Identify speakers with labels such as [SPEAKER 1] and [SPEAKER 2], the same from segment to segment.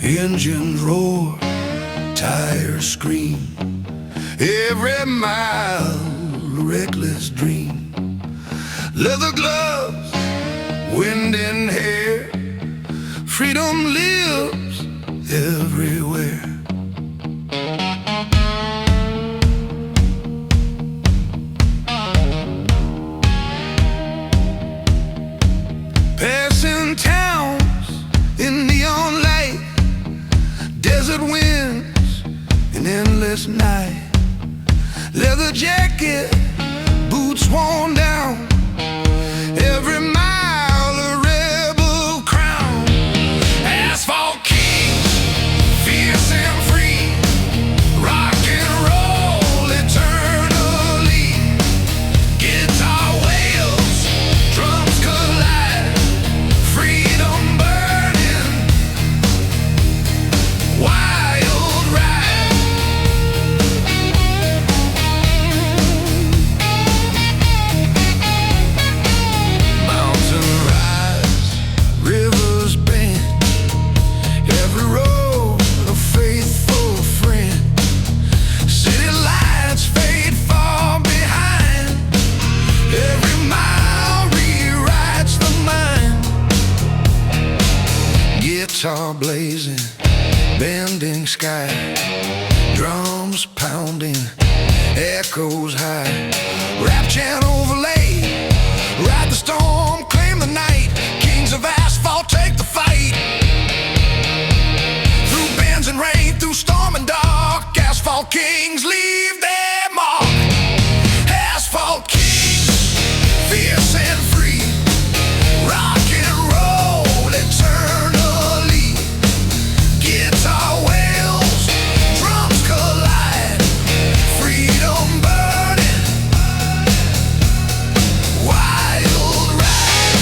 [SPEAKER 1] Engines roar, tires scream, every mile a reckless dream. Leather gloves, wind in hair, freedom lives everywhere. Passing towns in neon light, desert winds, an endless night. Leather jacket, boots worn down, every mile a rebel crown. Asphalt kings, fierce and free, rock and roll eternally. Guitar wails, drums collide, freedom burning, wild ride. Mountain rise, rivers bend, every road a faithful friend. City lights fade far behind, every mile rewrites the mind. Guitar blazing, bending sky, drums pounding, echoes high. Rap chant overlay, ride the storm, claim the night. Kings of asphalt take the fight. Through bends and rain, through storm and dark, asphalt kings leave their mark. Asphalt kings, fierce and free, rock and roll eternally. Guitar wails, drums collide, freedom burning, wild ride.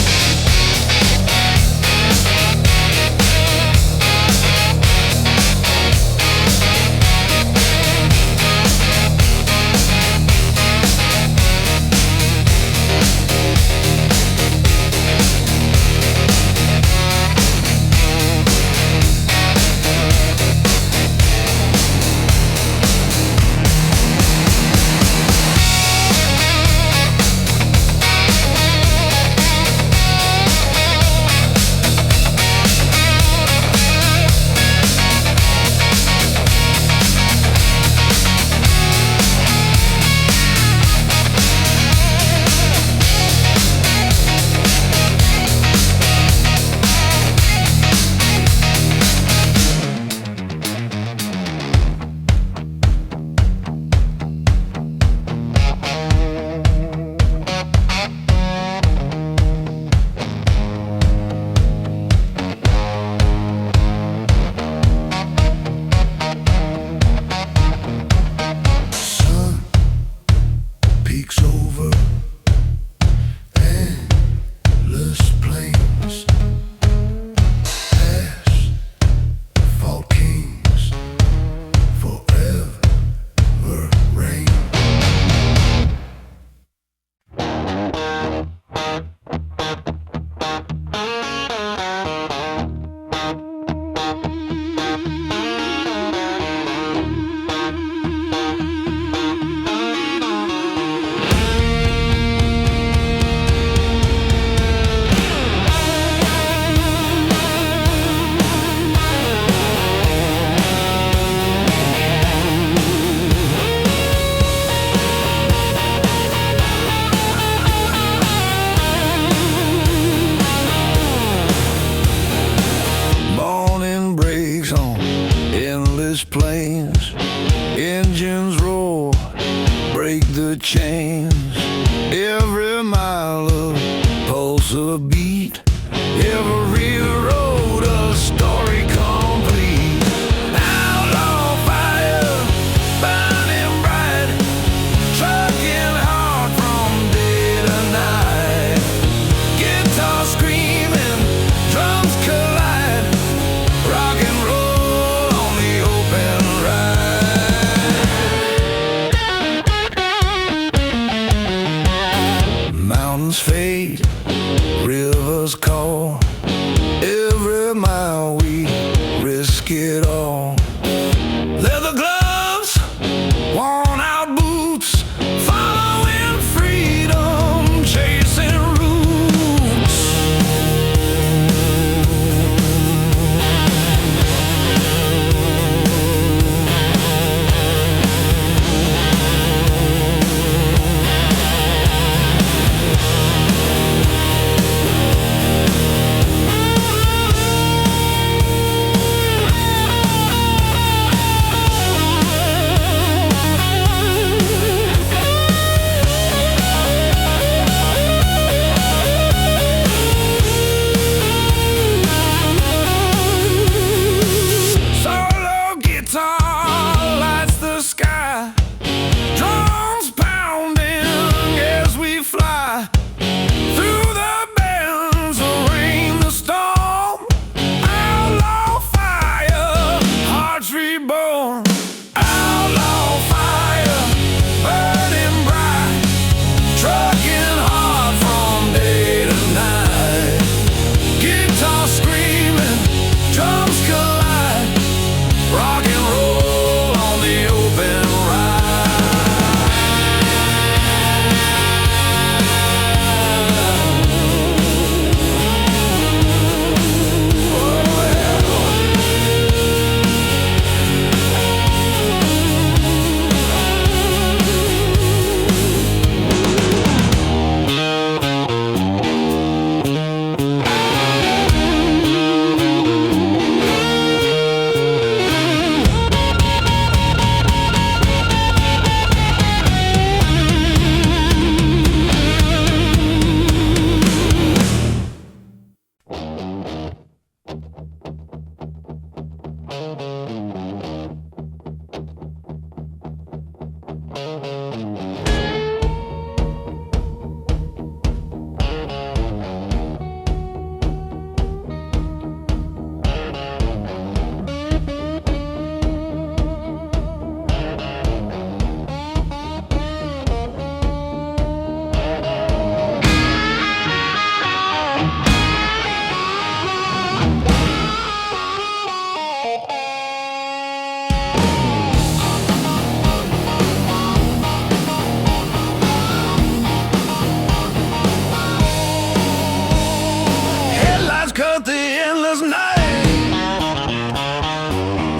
[SPEAKER 1] Cut the endless night,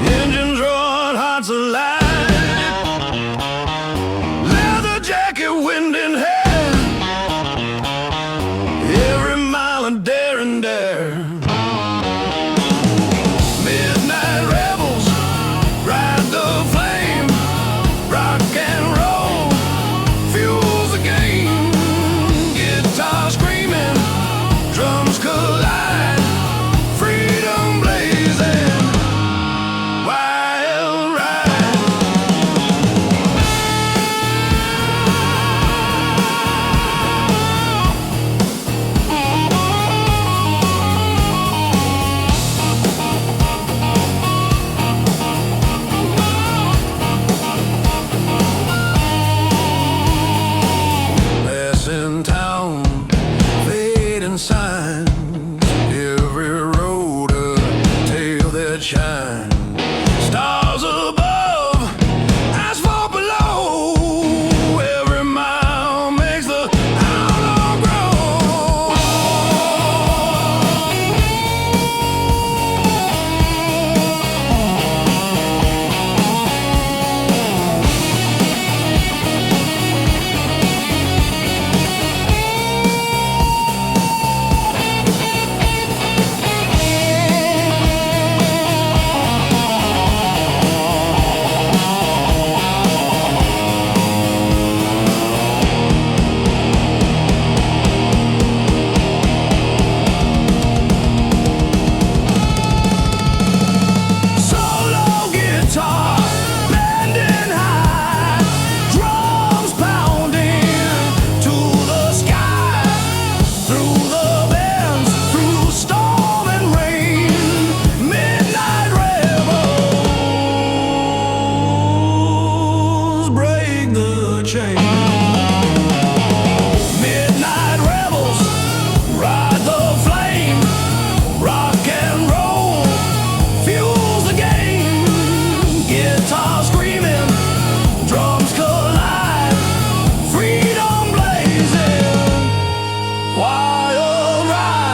[SPEAKER 1] engines roaring, hearts alive, leather jacket, wind in hair, every mile a dare and dare. Midnight rebels ride the flame, rock and roll fuels the game, guitar screaming, drums collide. In town, fading signs, every road a tale that shines. Stars above, asphalt below, every mile makes the outlaw grow. Midnight rebels ride the flame, rock and roll fuels the game, guitar screaming, drums collide, freedom blazing, wild ride.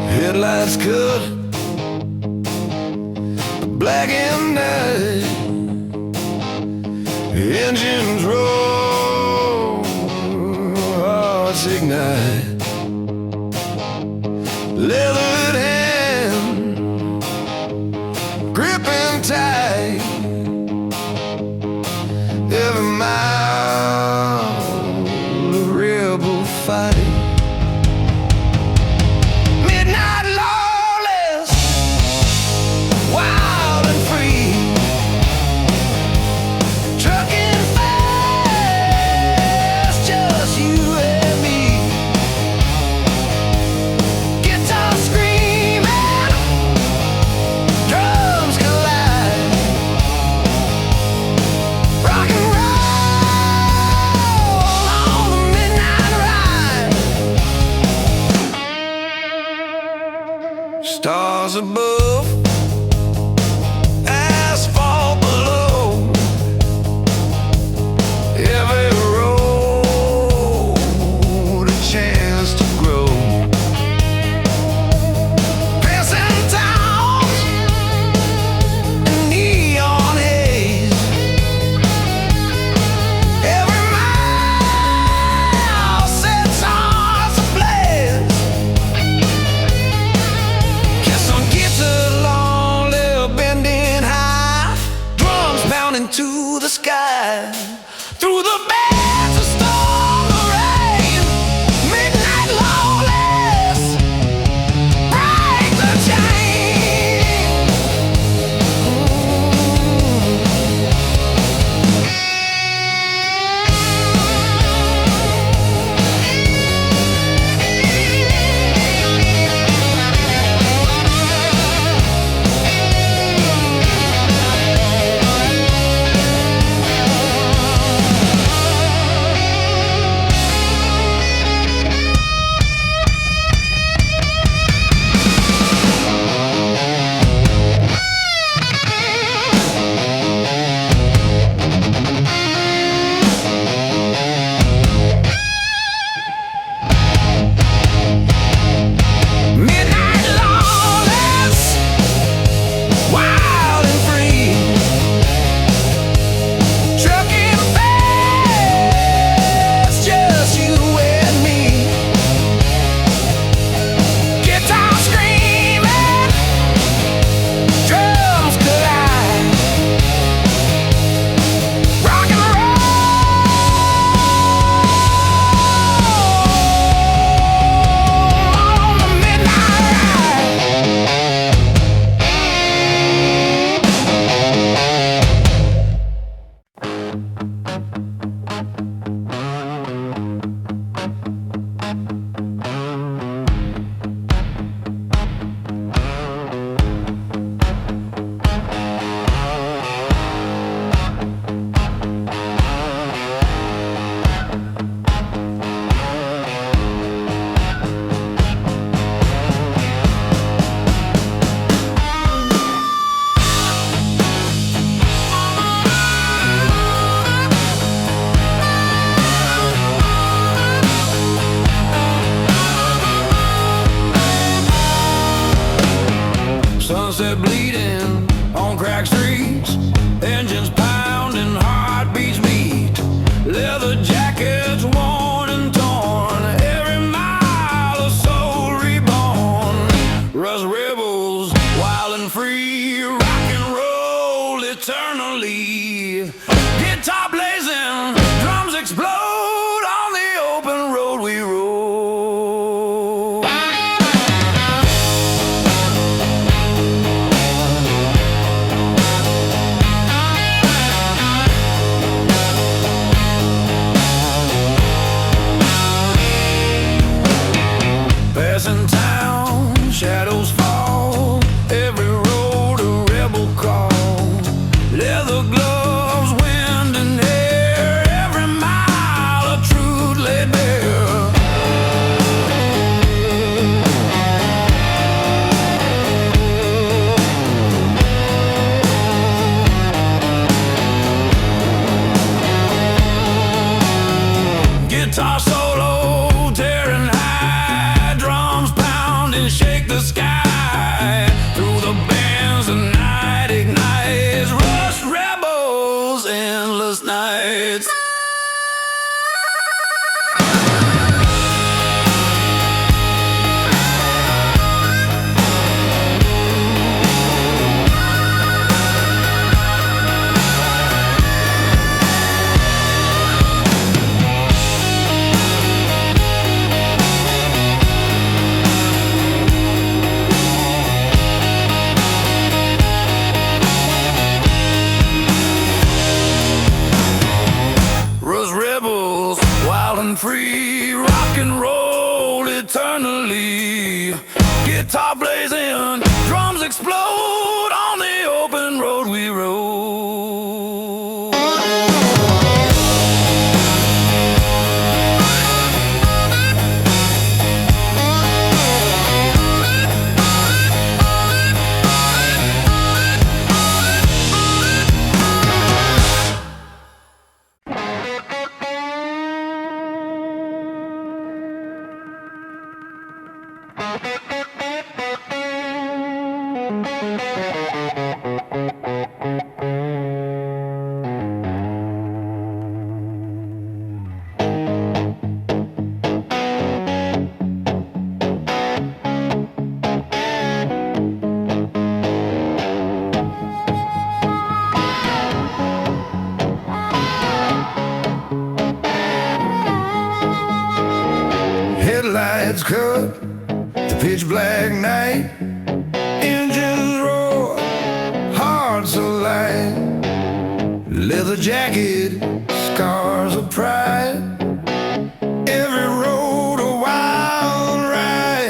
[SPEAKER 1] Headlights cut black and night, engines roll, hearts ignite, leathered hand gripping tight, every mile a rebel fight. Midnight lawless, wild and free, stars above, asphalt below, every road a chance to grow. Passing towns in neon haze, every mile sets hearts ablaze. Kiss on guitar long, little bending high, drums pounding to the sky. Through the bands of storm or rain, midnight lawless, break the chain. Midnight lawless, wild and free, trucking fast, just you and me. Guitar screaming, drums collide, rock and roll on the midnight ride. Sunset bleeding on cracked streets, engines pounding, heartbeats beat, leather jackets worn and torn, every mile a soul reborn. Rust rebels, wild and free, rock and roll eternally. Guitar blazing, drums explode on the open road we roll. Passing town, shadows fall, every road a rebel call. Leather gloves, wind and air, every mile a truth laid bare. Guitar solo, tearing high, drums pounding, shake the sky. Through the bands, the night ignites, rust rebels, endless nights. Free, rock and roll eternally. Guitar blazing, drums explode on the open road we roll. headlights cut the pitch black night. Engines roar, hearts alight. Leather jacket, scars of pride. Every road a wild ride.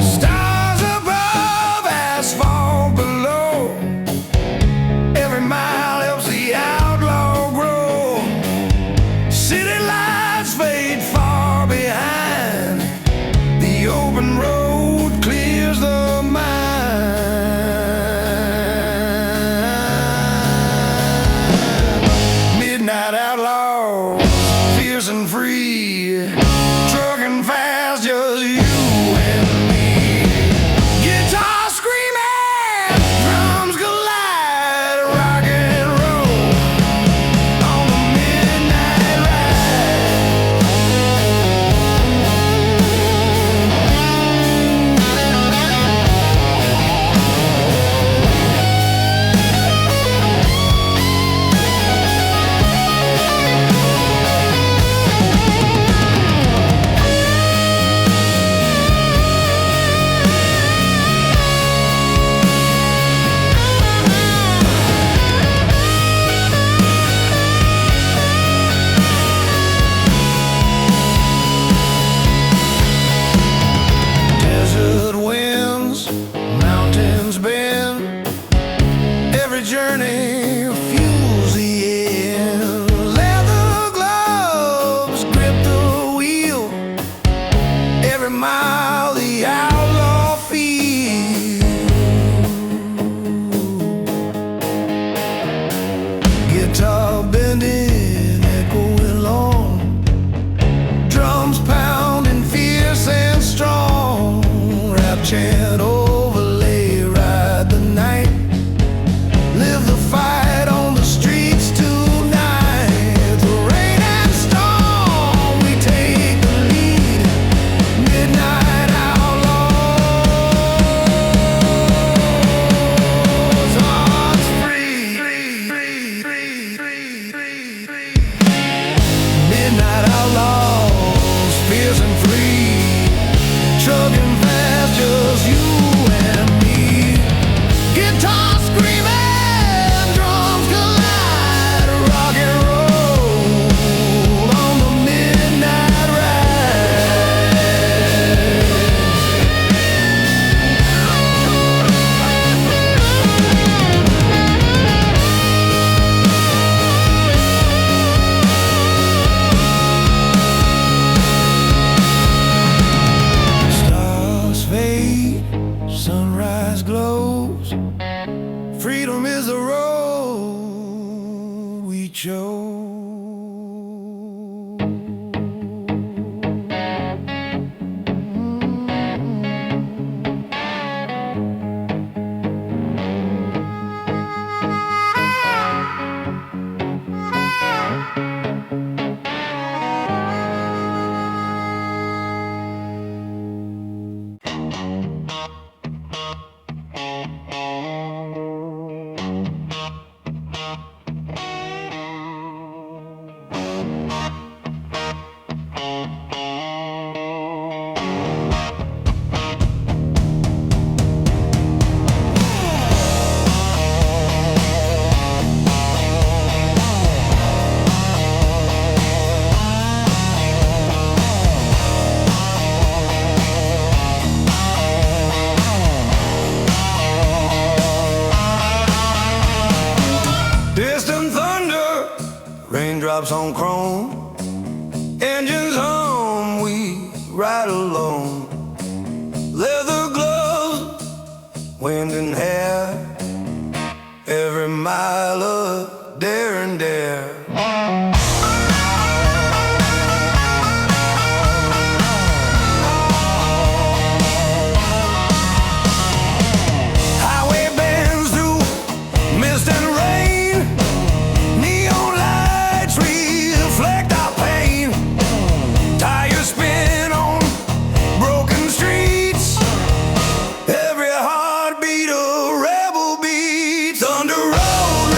[SPEAKER 1] Stars above, asphalt below. Every mile helps the outlaw grow. City lights fade far behind. The open road clears the mind. Midnight outlaws, fierce and free, trucking fast, just you and me. Guitar screaming, drums collide, rock and roll on the midnight ride. Desert winds, mountains bend. Every journey fuels the end. Leather gloves grip the wheel. Every mile the outlaw feels. Guitar bending, echoing long. Drums pounding fierce and strong. Rap chant overlay, ride the night. Live the fight on the streets tonight. The rain and storm, we take the lead. Midnight outlaws, hearts free. Midnight outlaws, fierce and free, chugging fast, just you and me. Guitar screaming, drums collide, rock and roll on the midnight ride. Stars fade, sunrise glows. Freedom is the road we chose. Distant thunder, raindrops on chrome. Engines hum, we ride alone. Leather gloves, wind and hair. Every mile of dare and dare. Highway bends through mist and rain. Neon lights reflect our pain. Tires spin on broken streets. Every heartbeat a rebel beat. Thunder road,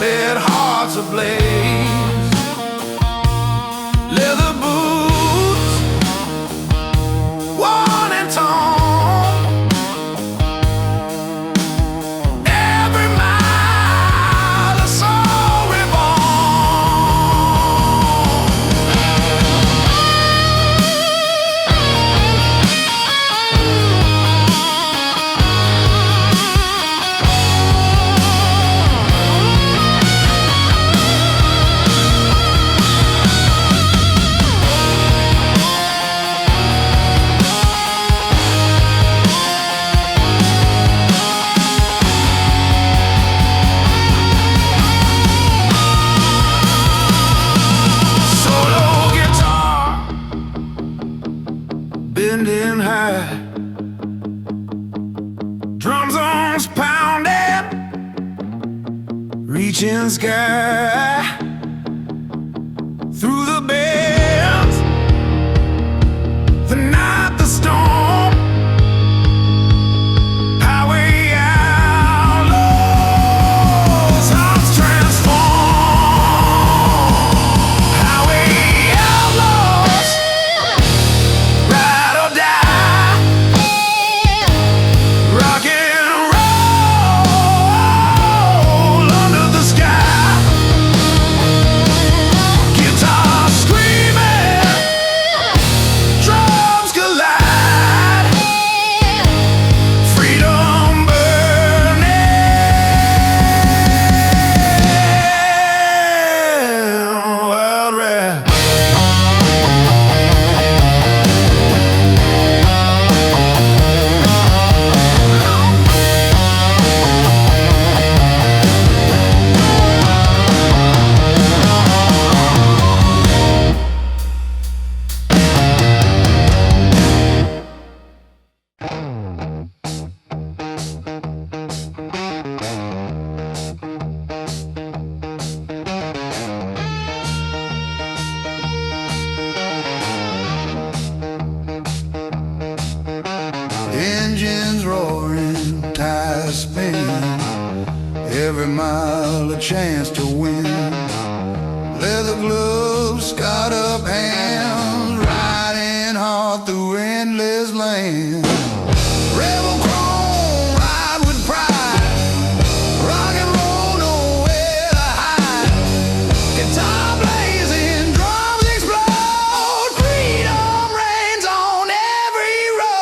[SPEAKER 1] set hearts ablaze. Leather boots, worn and torn, every mile a soul bending high, drum zones pounding, reaching sky through the bends, the night, the storm, highway outlaws, hearts transform, highway outlaws. Engines roaring, tires spinning, every mile a chance to win. Leather gloves, scarred up hands, riding hard through endless land. Rebel chrome, ride with pride, rock and roll, nowhere to hide. Guitar blazing, drums explode, freedom reigns on every road.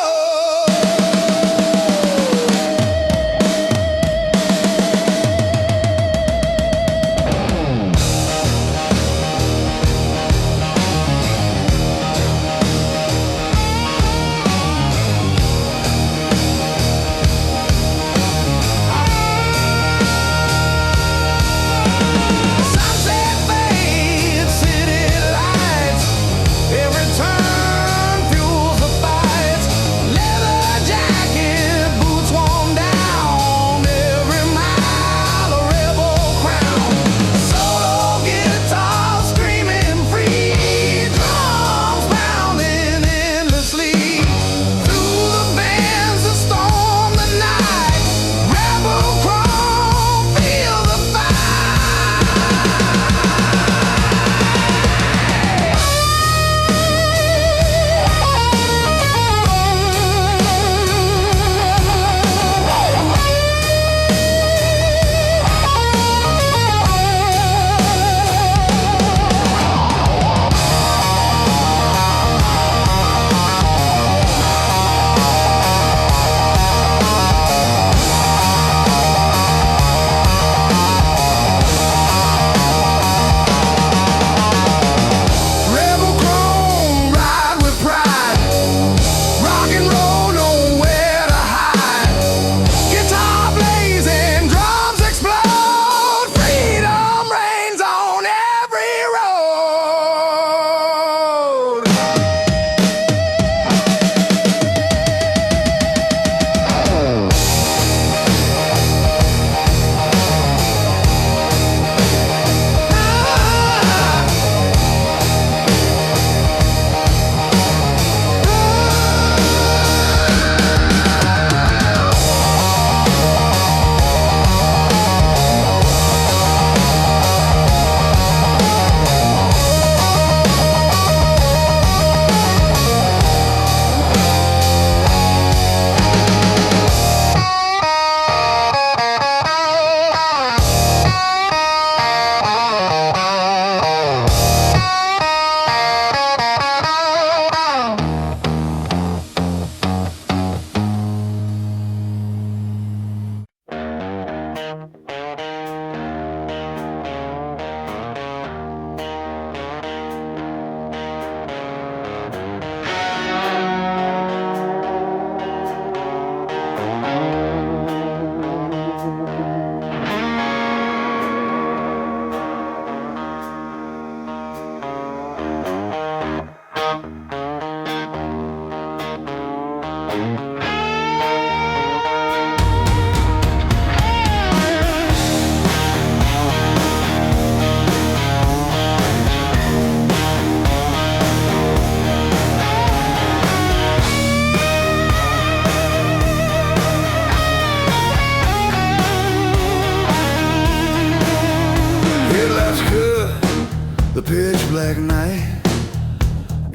[SPEAKER 1] pitch black night.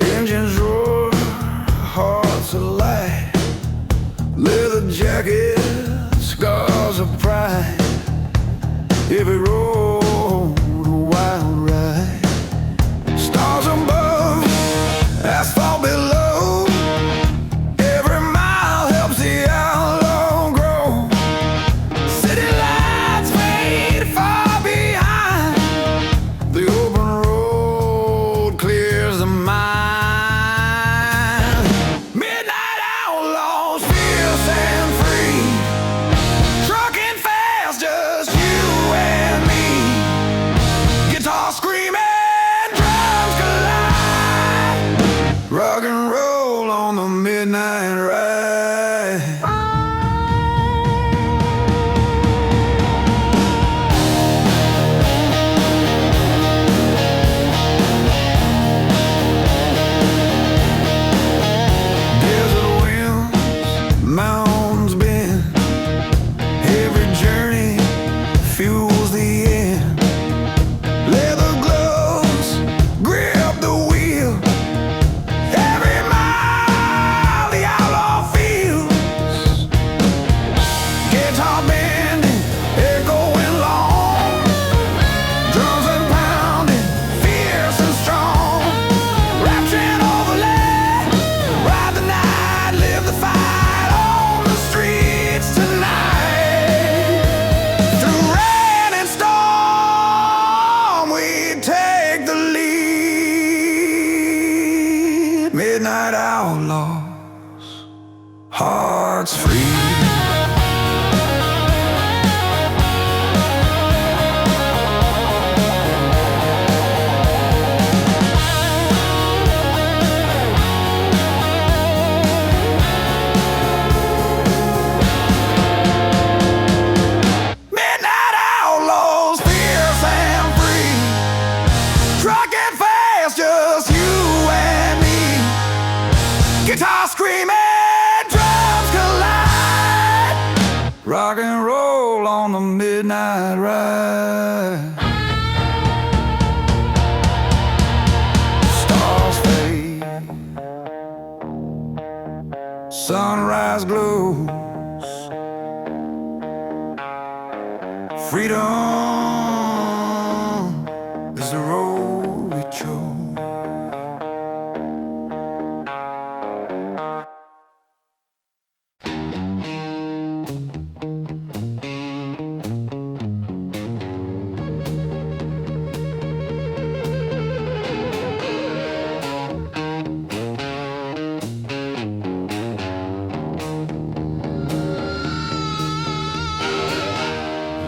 [SPEAKER 1] Engines roar, hearts alight. Leather jacket, scars of pride. Every road a wild ride. Stars above, asphalt below. Every mile helps the outlaw grow. City lights fade far behind. The open road clears the mind. Midnight outlaws, fierce and free. Trucking fast, just you and me. Guitar screaming, drums collide. Rock and roll on the midnight ride. Desert winds, mountains bend. Every journey fuels the end. Leather gloves grip the wheel. Every mile the outlaw feels. Guitar bending, echoing long. Drums and pounding, fierce and strong. Rapturing overlay, ride the night, live the fight on the streets tonight. Through rain and storm, we take the lead. Midnight outlaws, hearts free. Midnight outlaws, fierce and free. Trucking fast, just you and me. Guitar screaming, drums collide. Rock and roll on the midnight ride. Stars fade, sunrise glows. Freedom is the road we chose.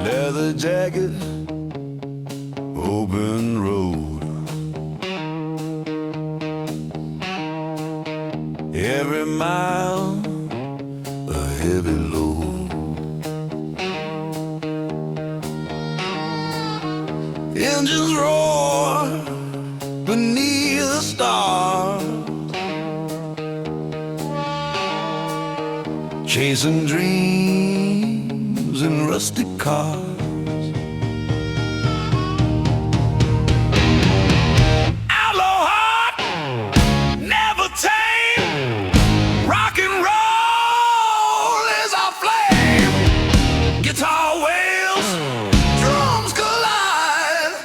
[SPEAKER 1] Leather jacket, open road. Every mile a heavy load. Engines roar beneath the stars. Chasing dreams in rustic cars. Outlaw heart, never tame. Rock and roll is our flame. Guitar wails, drums collide.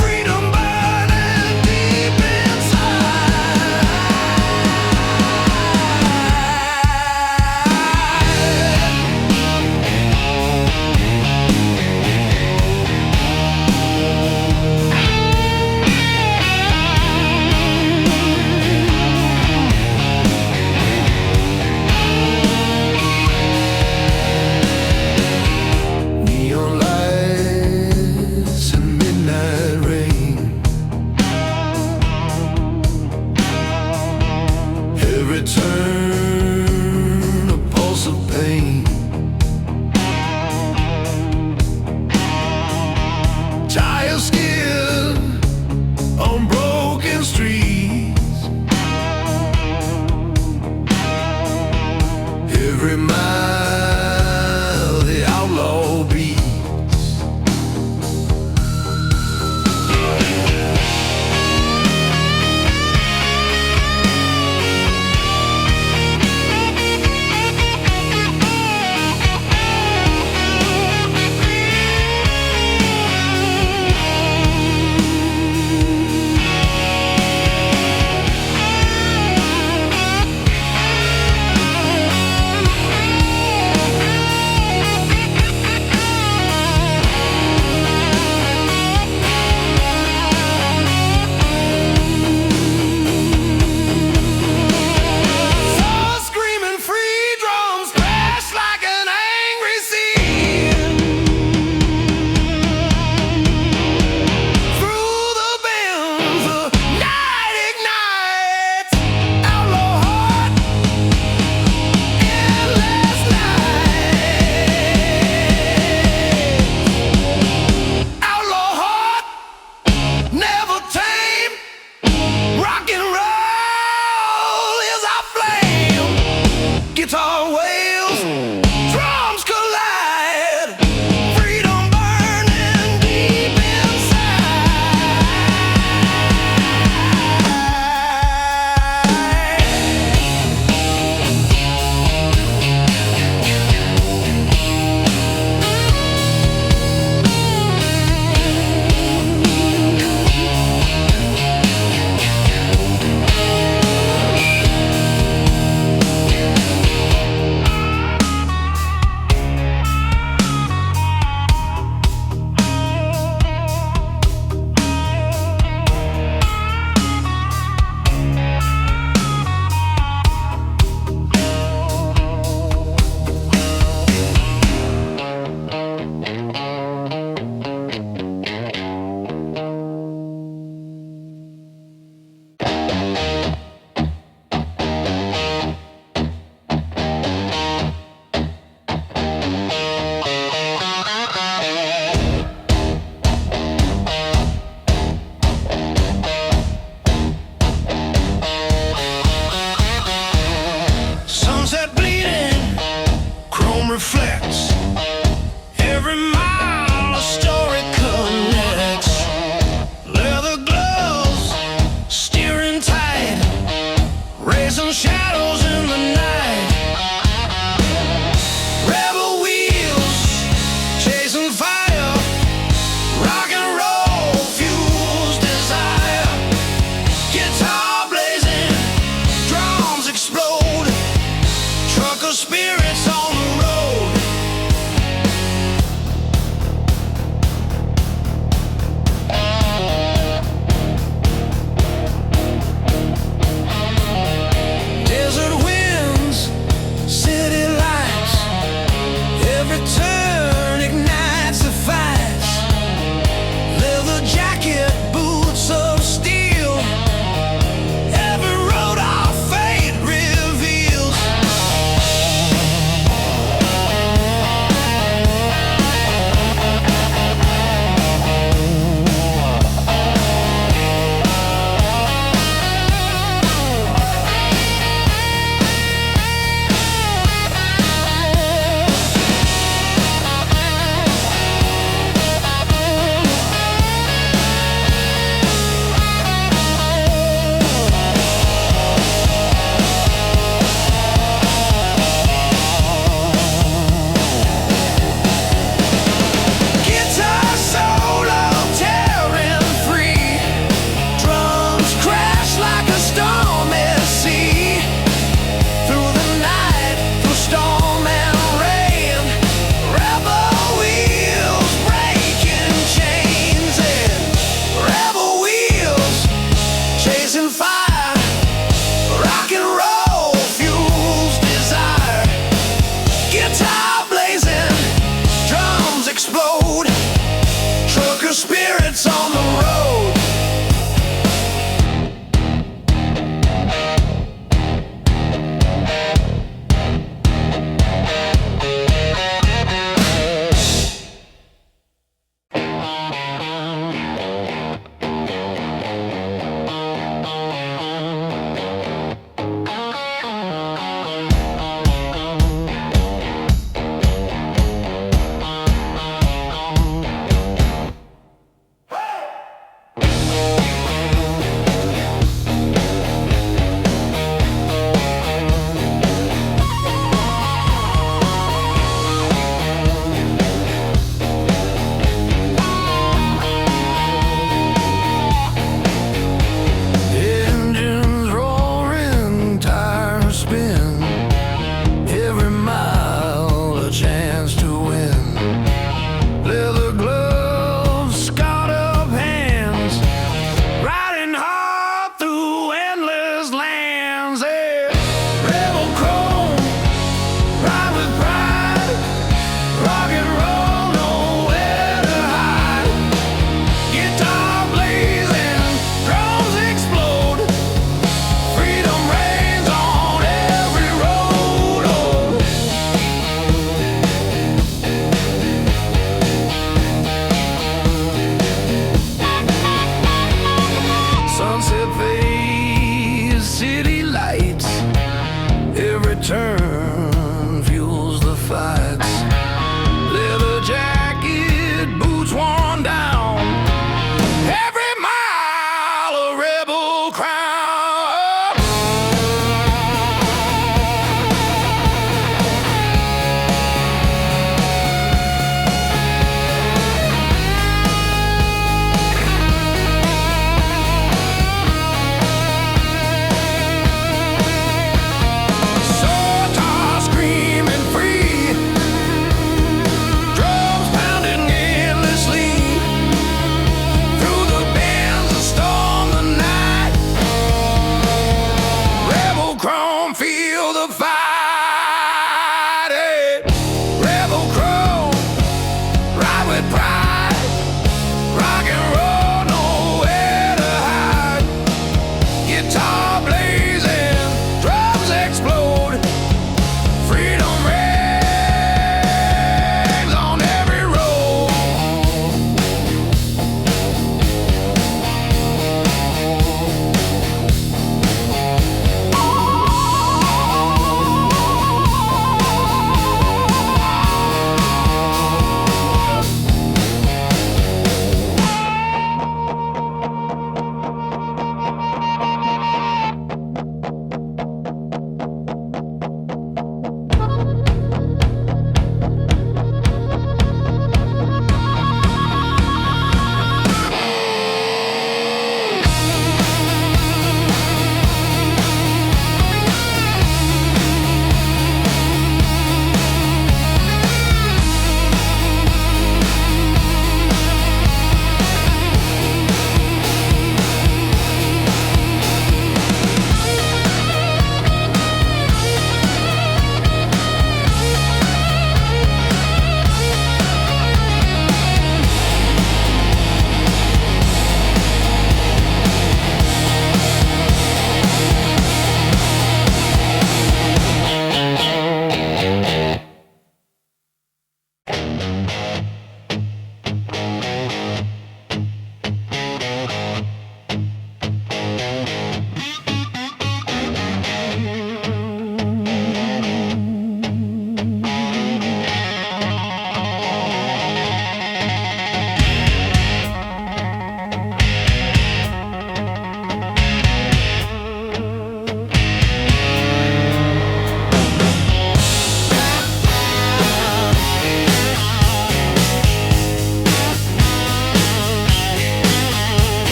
[SPEAKER 1] Freedom burning deep inside.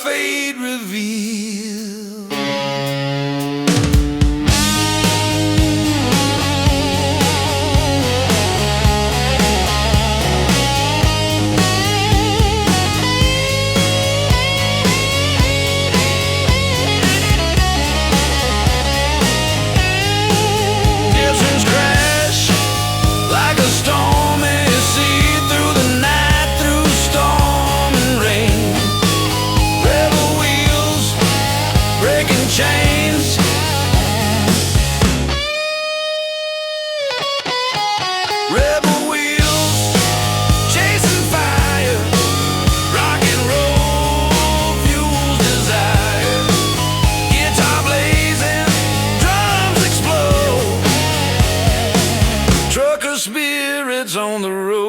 [SPEAKER 1] fate revealed. Chains, rebel wheels, chasing fire, rock and roll fuels desire. Guitar blazing, drums explode, trucker spirits on the road.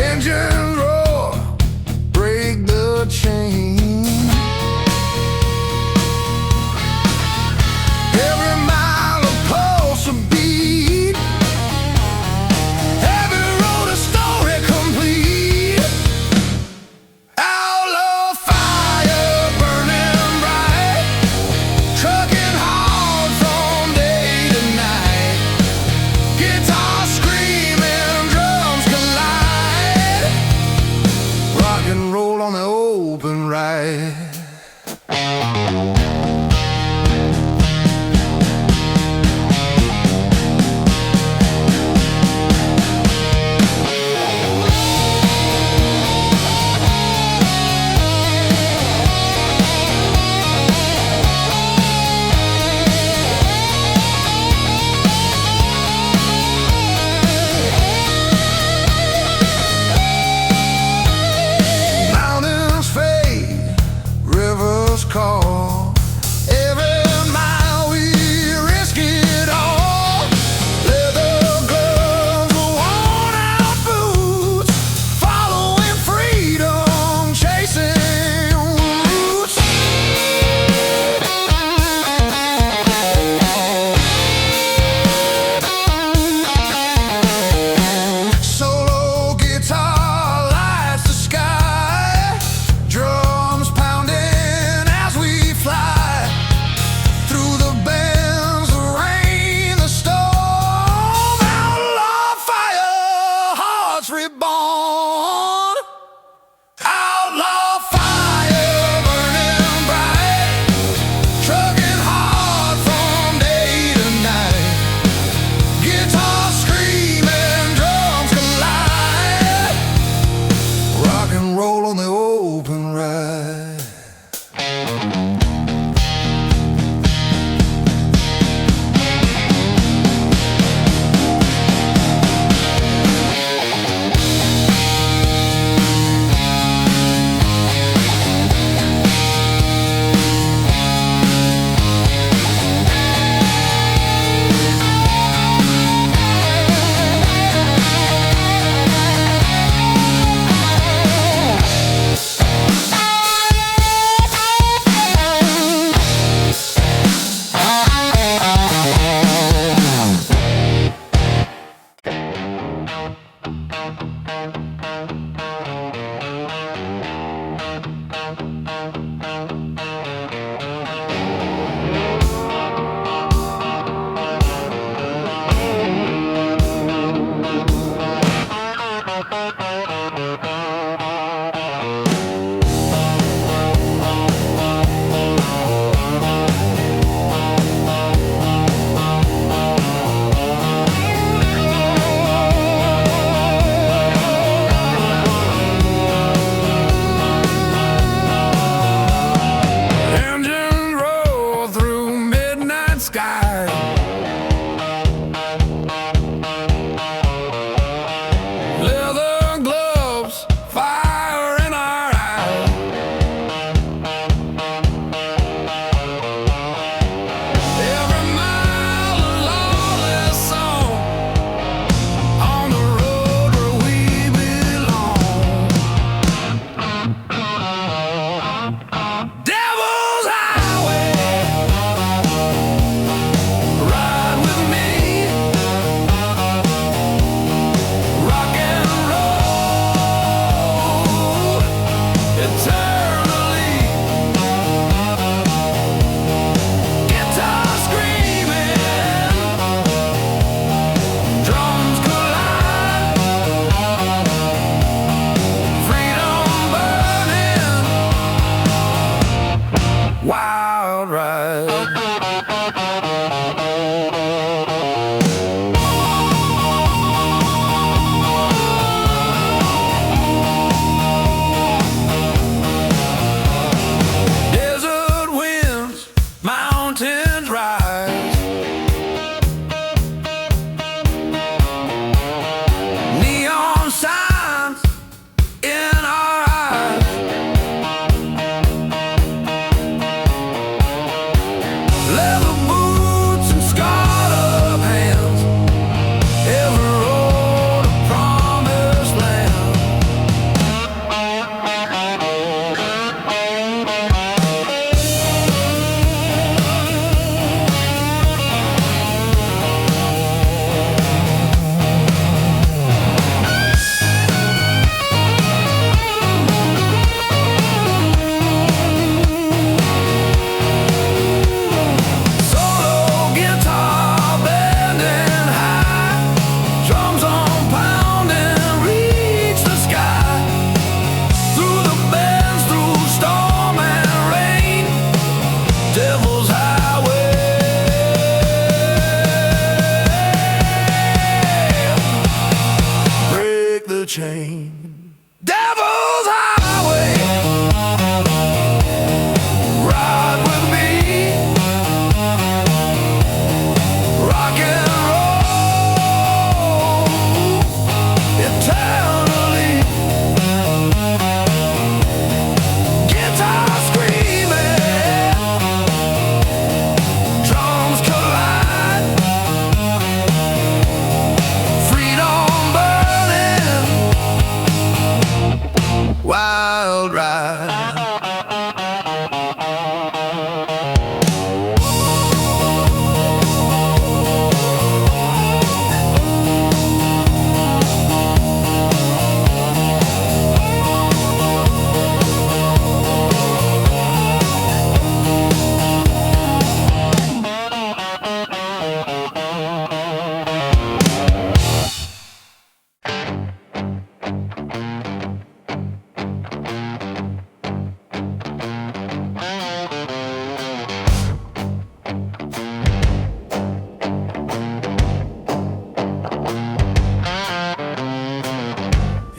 [SPEAKER 1] Engine roar, break the chain. Every mile a pulse, a beat. Every road a story complete. Outlaw fire burning bright, trucking hard from day to night. Guitar screaming, drums collide. Rock and roll on the open ride. Mountains fade, rivers call. Every mile we risk it all. Leather gloves, worn out boots, following freedom, chasing roots. Solo guitar lights the sky, drums pounding as we Wild ride. Desert winds, mountains rise. Neon signs in our eyes. Leather boots and scarred up hands. Every road a promised land. Solo guitar bending high, drums on pounding, reach the sky. Through the bends, through storm and rain, Devil's Highway. Break the chain. Devil's Highway. Ride with me. Rock and roll eternally. Guitar screaming, drums collide. Freedom burning, wild ride.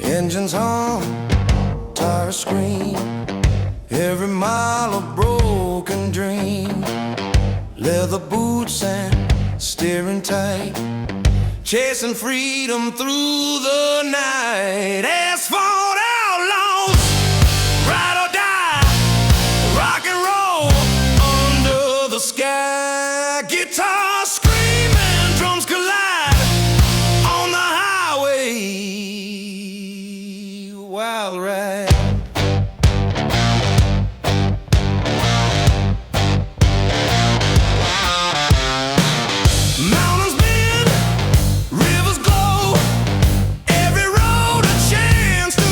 [SPEAKER 1] Engines hum, tires scream, every mile a broken dream. Leather boots and steering tight, chasing freedom through the night. Asphalt outlaws, ride or die, rock and roll under the sky. Guitar screaming, drums collide on the highway. Wild ride. Mountains bend, rivers glow, every road a chance to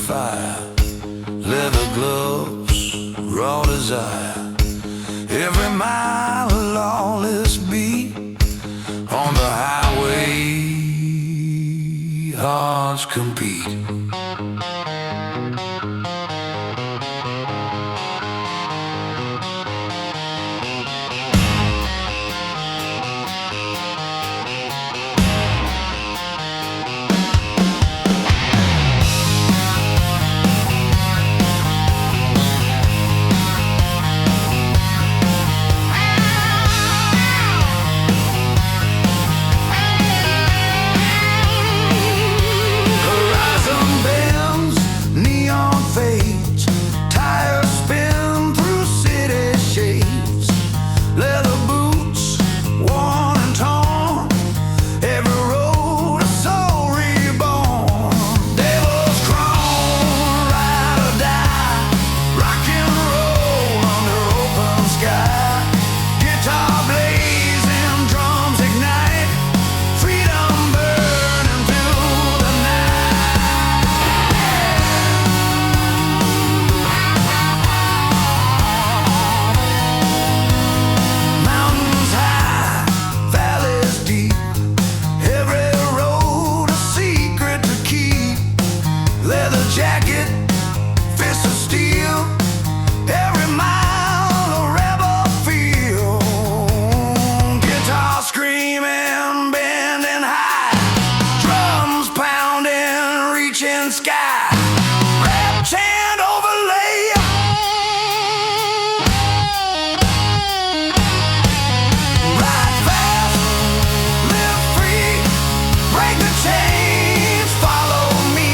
[SPEAKER 1] fire, leather gloves, raw desire. Every mile a lawless beat on the highway, hearts compete. Jacket, fist of steel, every mile a rebel feel. Guitar screaming, bending high, drums pounding, reaching sky. Rap chant overlay. Ride fast, live free, break the chains, follow me.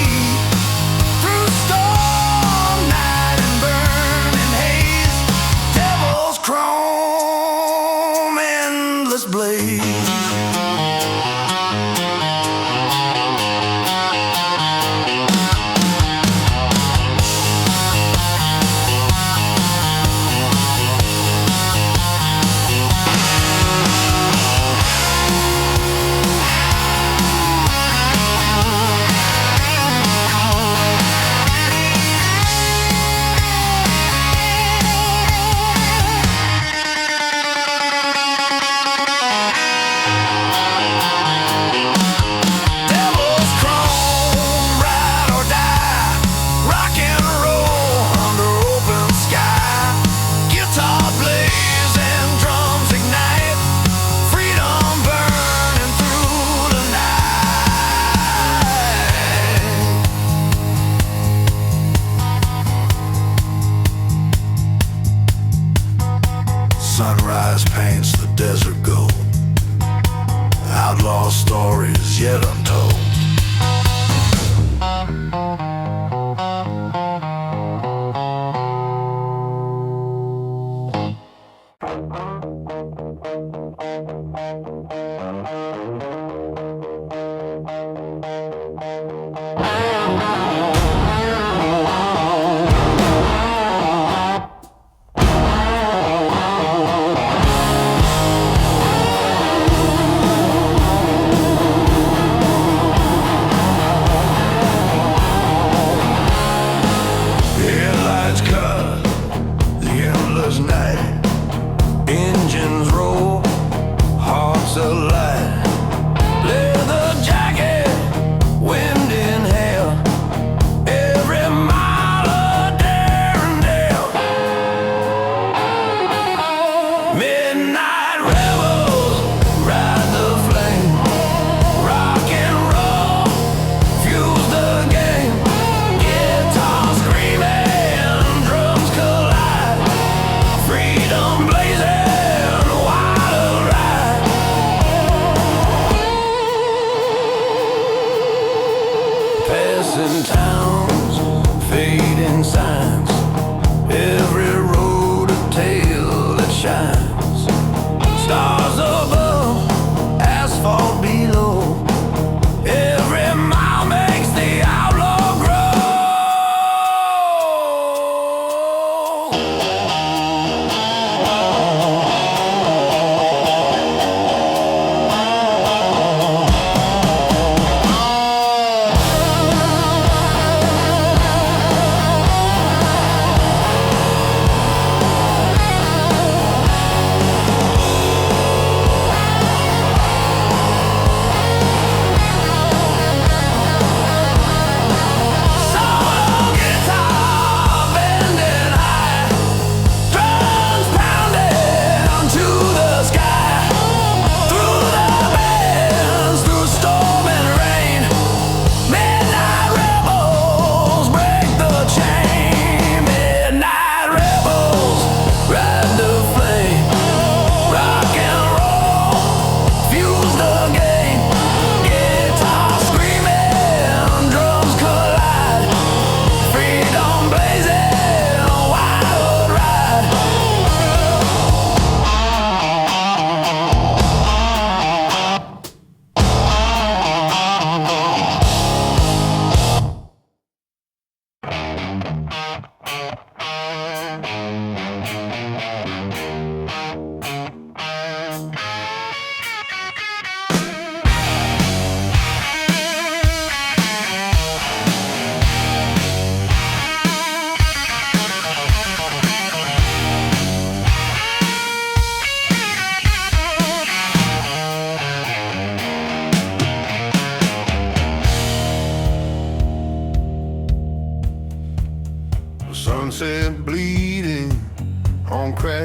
[SPEAKER 1] Chrome, endless blaze. Sunrise paints the desert gold, outlaw stories yet untold. Night in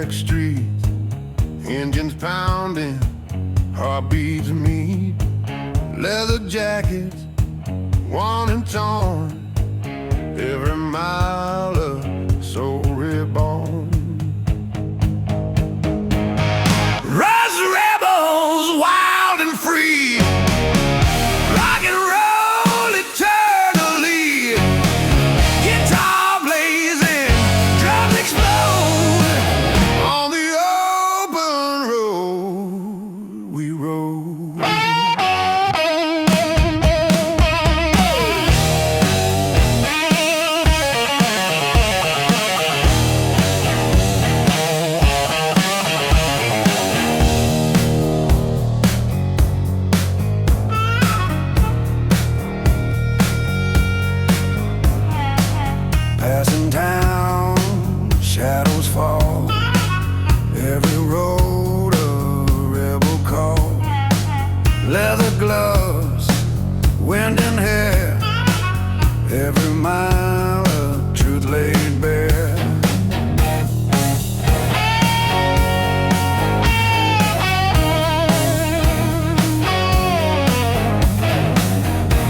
[SPEAKER 1] back streets, engines pounding, heartbeats meet, leather jackets, worn and torn, every mile of soul reborn. Rise rebels, wild and free, rock and roll eternally, guitar blazing, drums explode, on the open road we rode. Passing town, shadows fall, every road a rebel call, leather gloves, wind and hair, every mile of truth laid bare.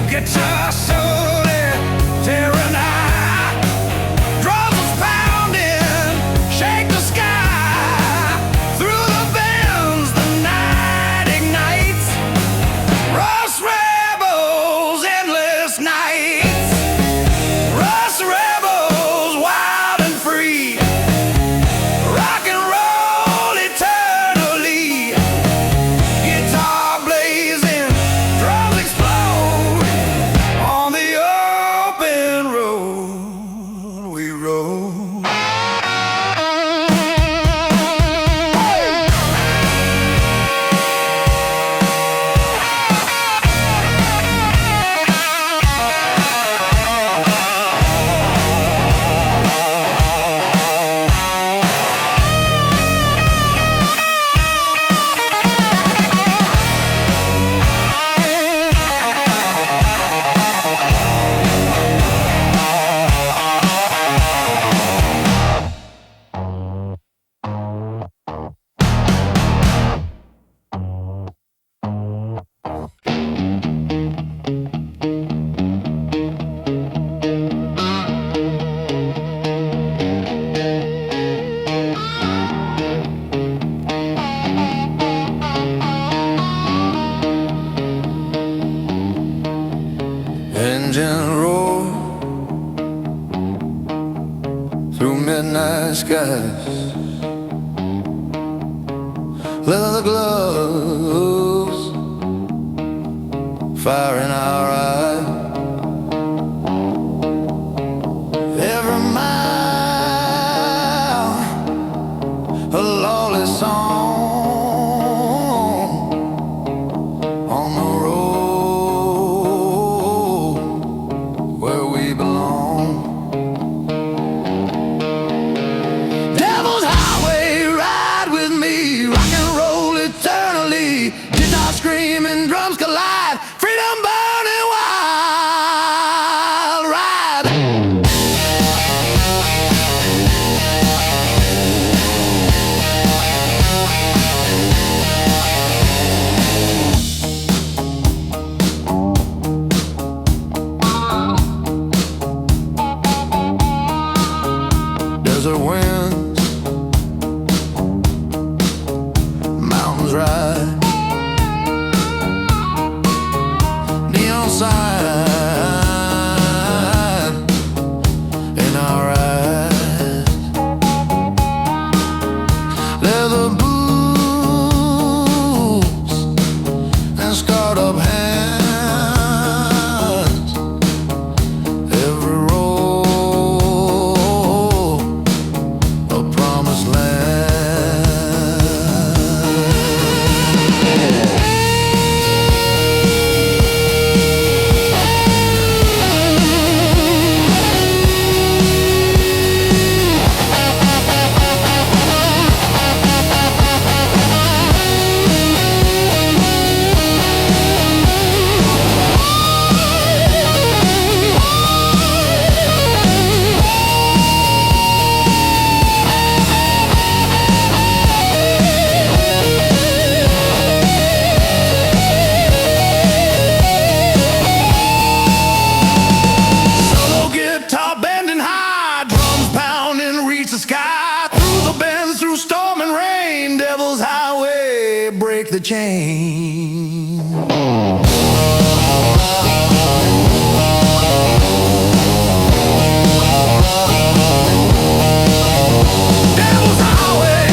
[SPEAKER 1] Guitar solo, tearing high, drums pounding, shake the sky. Through the bends, the night ignites. Rust rebels, endless nights. Rust rebels, wild and free. Rock and roll eternally. Guitar blazing, drums explode. On the open road we rode. Engine roar through midnight skies, leather gloves, fire in our eyes. Every mile a lawless song, on the road where we belong. Devil's Highway, ride with me, rock and roll eternally. Guitar screaming, drums collide, freedom burning wild. highway, break the chain. Devil's highway,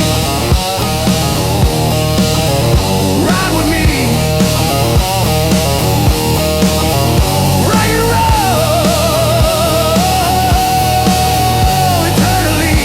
[SPEAKER 1] ride with me. Rock and roll eternally.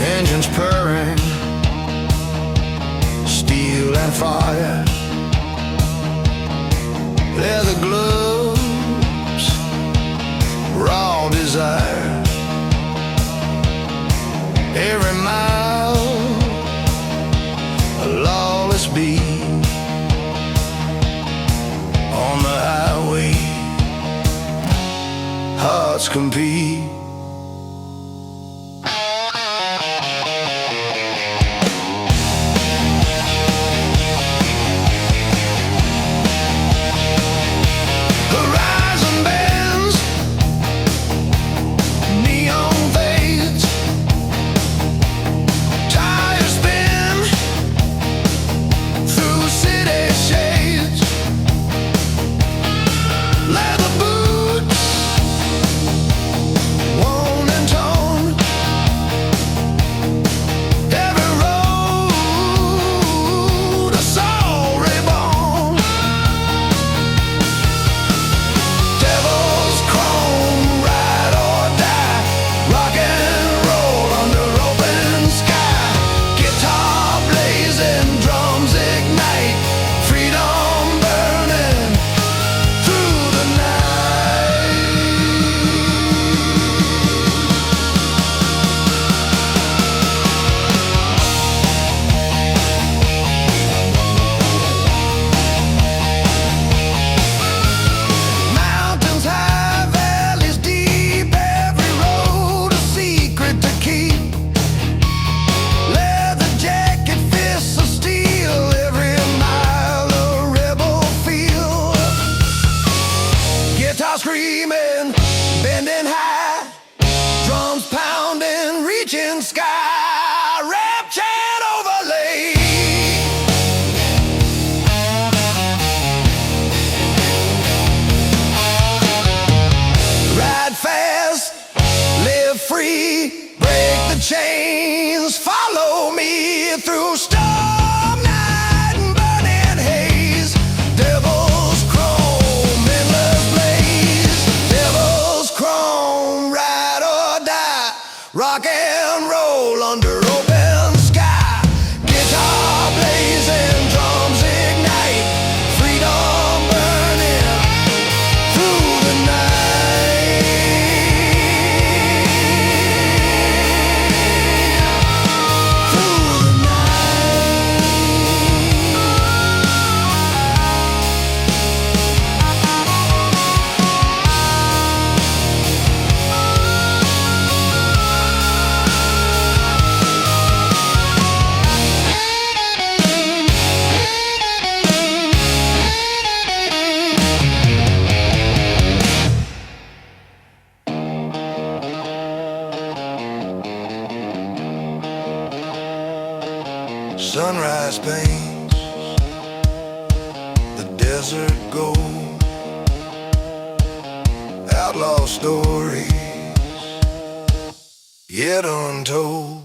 [SPEAKER 1] Engines purring, steel and fire, leather gloves, raw desire. Every mile, a lawless beat on the highway, hearts compete. Screaming, bending high, drums pounding, reaching sky, rap chant overlay. Ride fast, live free, break the chains, follow me through storm night and burning haze. Devil's chrome, endless blaze. Devil's chrome, ride or die. Rock and roll under open sky. Guitar blazing, drums ignite. Freedom burning through the night. Through the night. Sunrise paints the desert gold. Outlaw stories yet untold.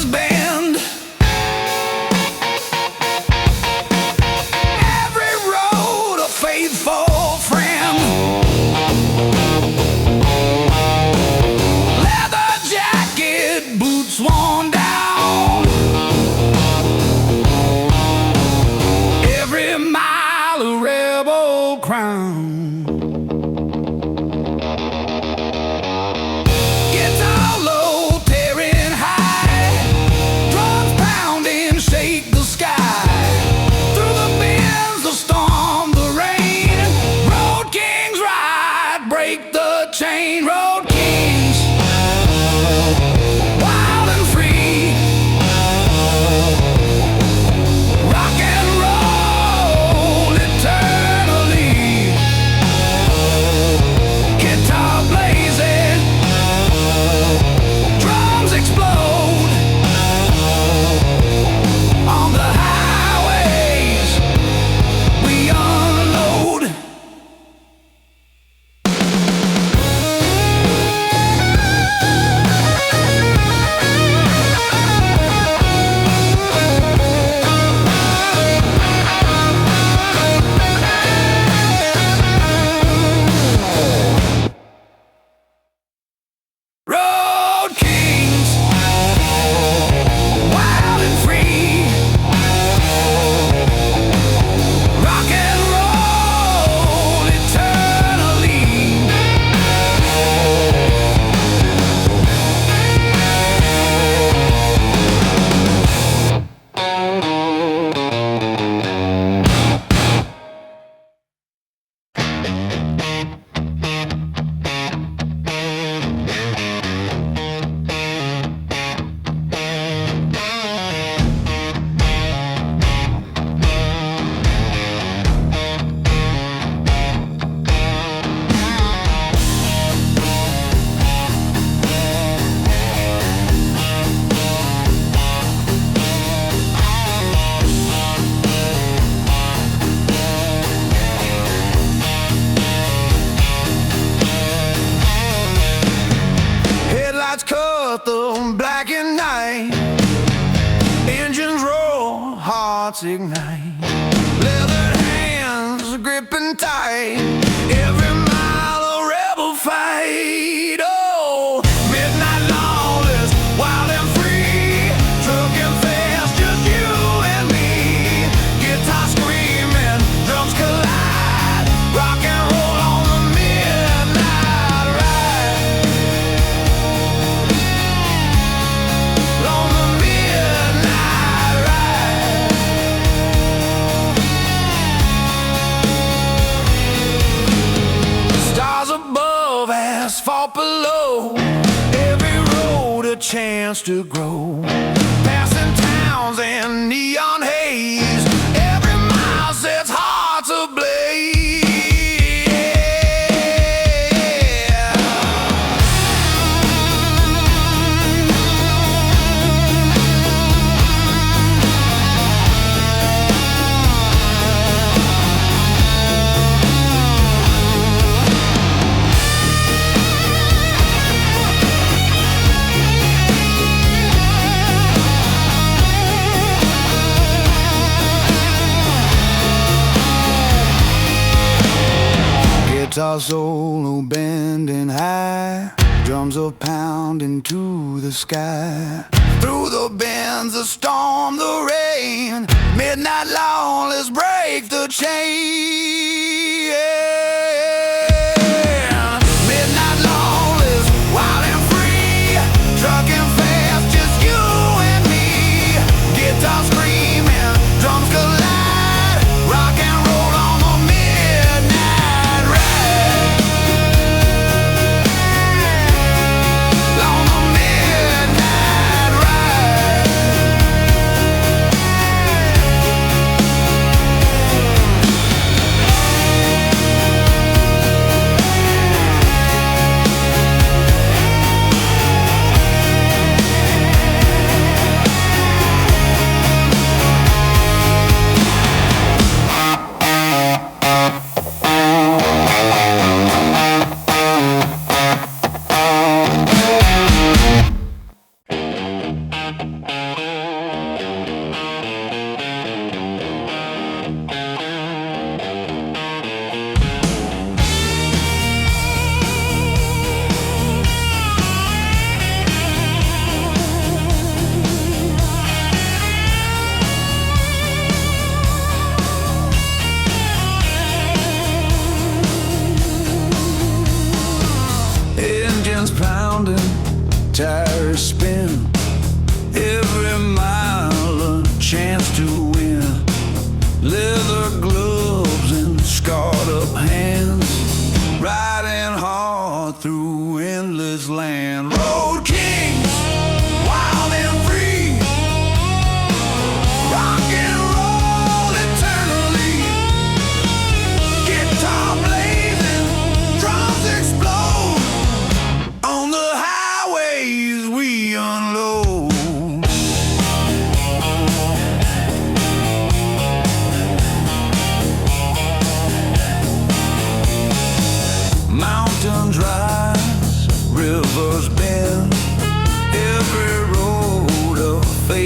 [SPEAKER 1] Texas band. Every road a faithful friend. Leather jacket, boots worn down. Every mile a rebel crown. Chain road kings, wild and free, rock and roll eternally, guitar blazing, drums explode on the highways we unload. Cut the black and night, engines roar, hearts ignite, leathered hands gripping tight, every mile a rebel fight. Oh, midnight lawless, wild and free, trucking fast, just you and me, guitar screaming, drums collide, rock and roll on the midnight ride. On the midnight ride. Stars above, asphalt below, every road a chance to grow. Passing towns and neon haze, every mile sets hearts ablaze. Guitar solo bending high, drums are pounding to the sky. Through the bends, the storm, the rain, midnight lawless break the chain. Midnight lawless, wild and free, trucking fast, just you and me. Guitar screaming, drums collide, rock and roll on the midnight ride. On the midnight ride.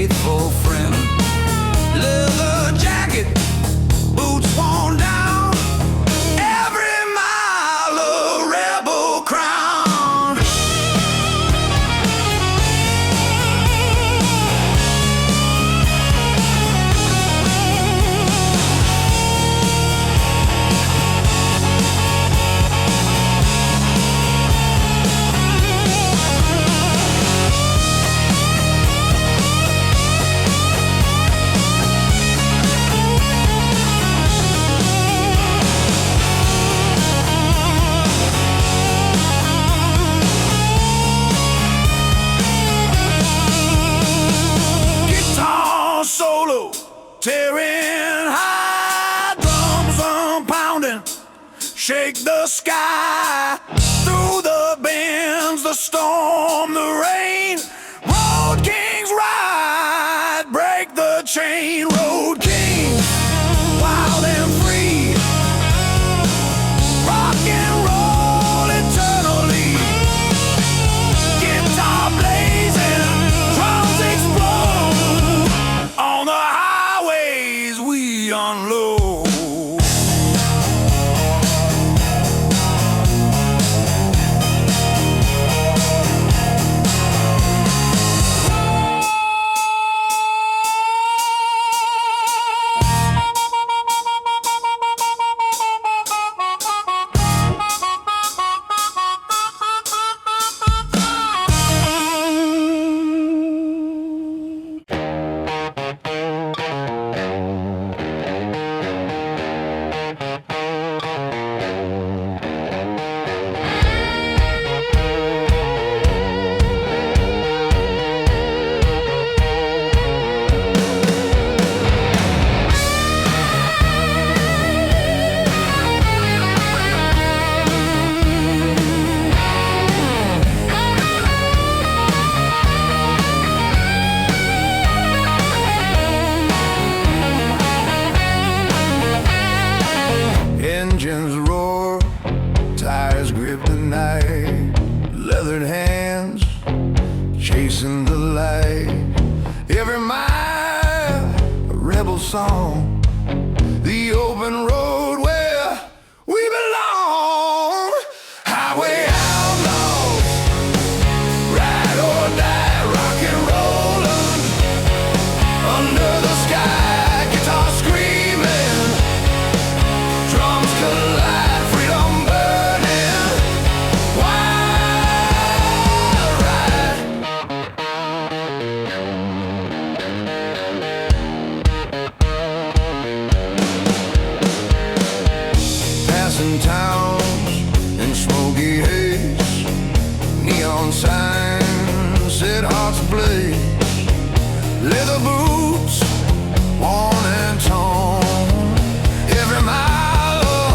[SPEAKER 1] faithful friend. Leather jacket, boots worn down, every mile a rebel crown. Solo, tearing high, drums pounding, shake the sky. Through the bends, the storm, the rain. Road kings ride, break the chain. Road kings, wild and free, rock and roll eternally. Guitar blazing, drums explode. On the highways we unload. Engines roar, tires grip the night, leathered hands chasing the light. Every mile a rebel song, the open road where we belong. Highway outlaws, ride or die, rock and rollin'. Under the sky, guitar screaming, drums collide, freedom burning. Wild ride. Passing towns in smoky haze, neon signs set hearts ablaze. Leather boots, worn and torn, every mile a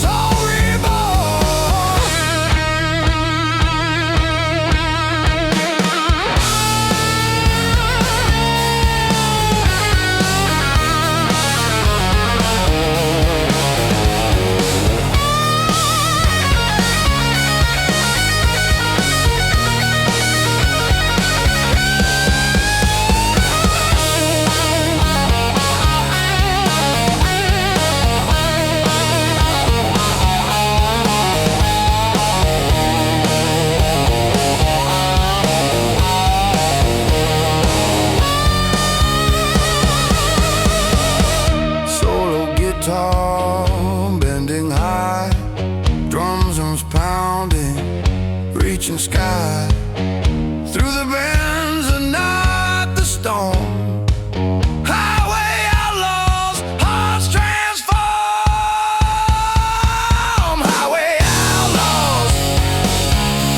[SPEAKER 1] soul reborn. Guitar bending high, drums pounding, reaching sky. Through the bends and not the storm. Highway outlaws, hearts transform. Highway outlaws,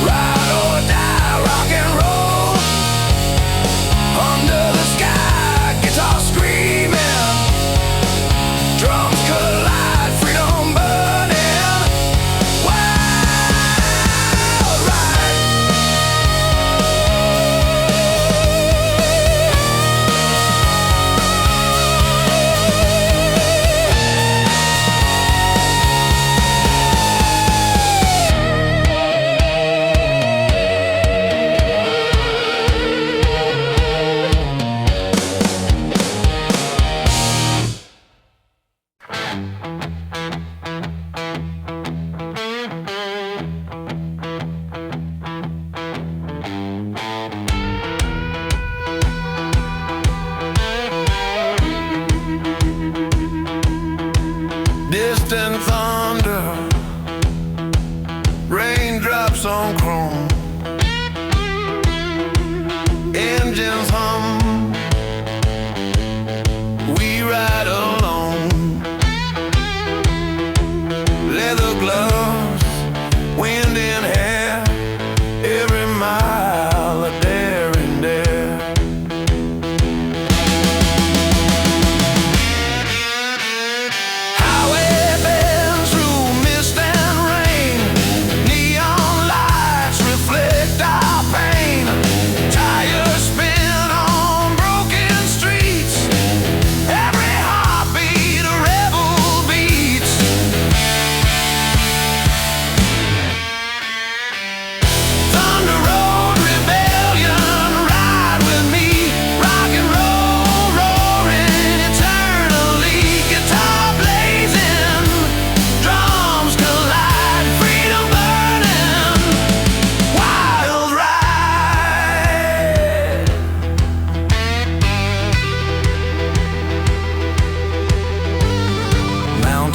[SPEAKER 1] ride or die, rock and roll. Under the sky, guitar screaming, drums collide, freedom burning. Wild ride.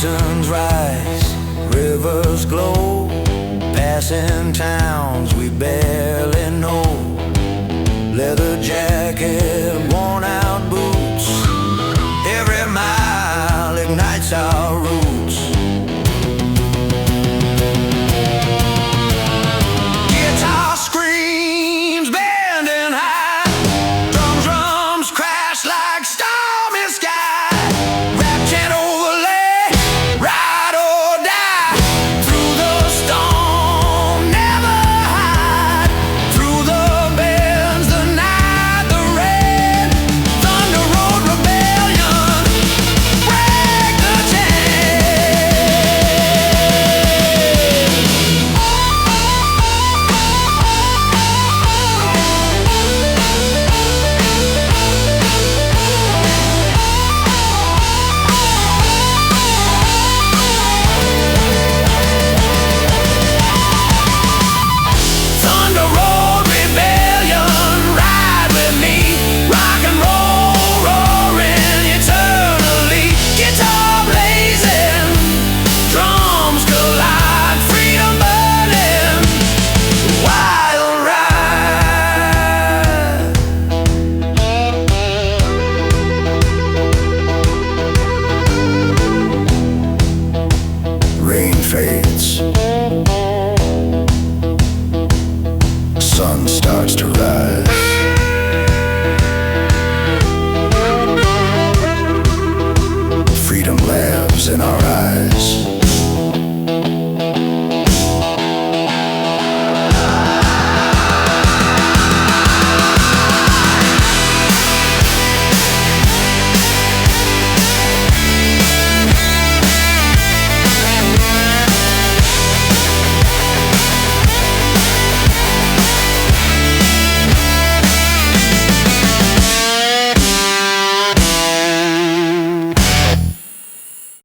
[SPEAKER 1] Mountains rise, rivers glow, passing towns we barely know. Leather jacket, worn out boots, every mile ignites our roots. Guitar screams bending high, drums crash like stormy sky. Rap chant overlay, ride or die. Through the storm, never hide. Through the bends, the night, the rain. Thunder road rebellion, break the Thunder road rebellion, ride with me. Rock and roll roaring eternally. Guitar blazing, drums collide. Freedom burning, wild ride. Rain fades, sun starts to rise.